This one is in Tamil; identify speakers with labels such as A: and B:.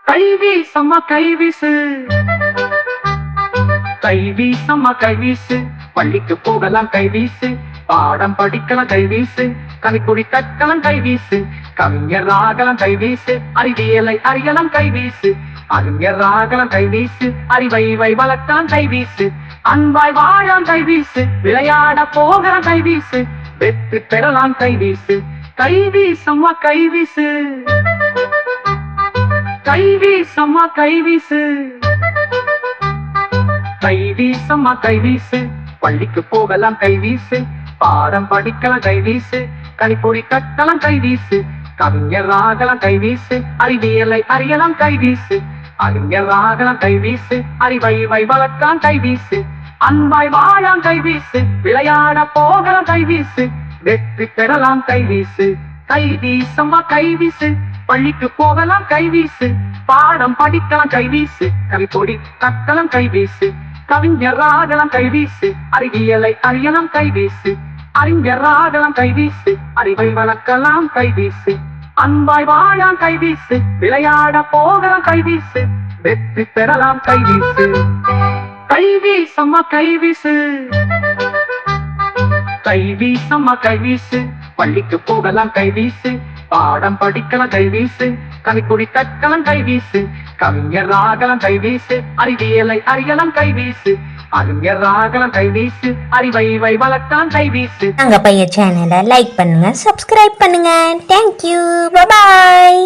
A: கைவீசம்மா கைவீசு, கைவீசம்மா கைவீசு, பள்ளிக்கு போகலாம் கைவீசு, பாடம் படிக்கலாம் கைவீசு, கவிக்குடி கற்கலாம் கைவீசு, கவிஞர் ஆகலாம் கைவீசு, அறிவியலை அறியலாம் கைவீசு, அறிஞர் ஆகலாம் கைவீசு, அறிவை வளர்க்கலாம் கைவீசு, அன்பாய் வாழலாம் கைவீசு, விளையாட போகலாம் கைவீசு, வெற்றி பெறலாம் கைவீசு. கைவீசம்மா கைவீசு, கைவீசம்மா கைவீசு, கைவீசம்மா கைவீசு, பள்ளிக்கு போகலாம் கைவீசு, பாடம் படிக்கலாம் கைவீசு, கனிப்பொடி கட்டலாம் கைவீசு, கவிஞர் ஆகலாம் கைவீசு, அறிவியலை அறியலாம் கைவீசு, அறிஞர் ஆகலாம் கைவீசு, அறிவை வளர்க்கலாம் கைவீசு, அன்பாய் வாழலாம் கைவீசு, விளையாட போகலாம் கைவீசு, வெற்றி பெறலாம் கைவீசு. கைவீசம்மா கைவீசு, பள்ளிக்கு போகலாம் கைவீசு, பாடம் படிக்கலாம் கைவீசு, கவிப்பொடி கட்டலாம் கைவீசு, கவிஞர் ஆகலாம் கைவீசு, அறிவியலை அறியலாம் கைவீசு, அறிஞர் ஆகலாம் கைவீசு, அறிவை வளர்க்கலாம் கைவீசு, அன்பாய் வாழலாம் கைவீசு, விளையாட போகலாம் கைவீசு, வெற்றி பெறலாம் கைவீசு. கைவீசம்மா கைவீசு, கைவீசம்மா கைவீசு, பள்ளிக்கு போகலாம் கைவீசு, பாடம் படிக்கலாம் கைவீசு, கவிக்குடி கற்கலாம் கைவீசு, கவிஞர் ஆகலாம் கைவீசு, அறிவியலை அறியலாம் கைவீசு, அறிஞர் ஆகலாம் கைவீசு, அறிவை வளர்க்கலாம் கைவீசு.
B: நாங்க பையன் சேனலை லைக் பண்ணுங்க, சப்ஸ்கிரைப் பண்ணுங்க. தேங்க்யூ, பாய்.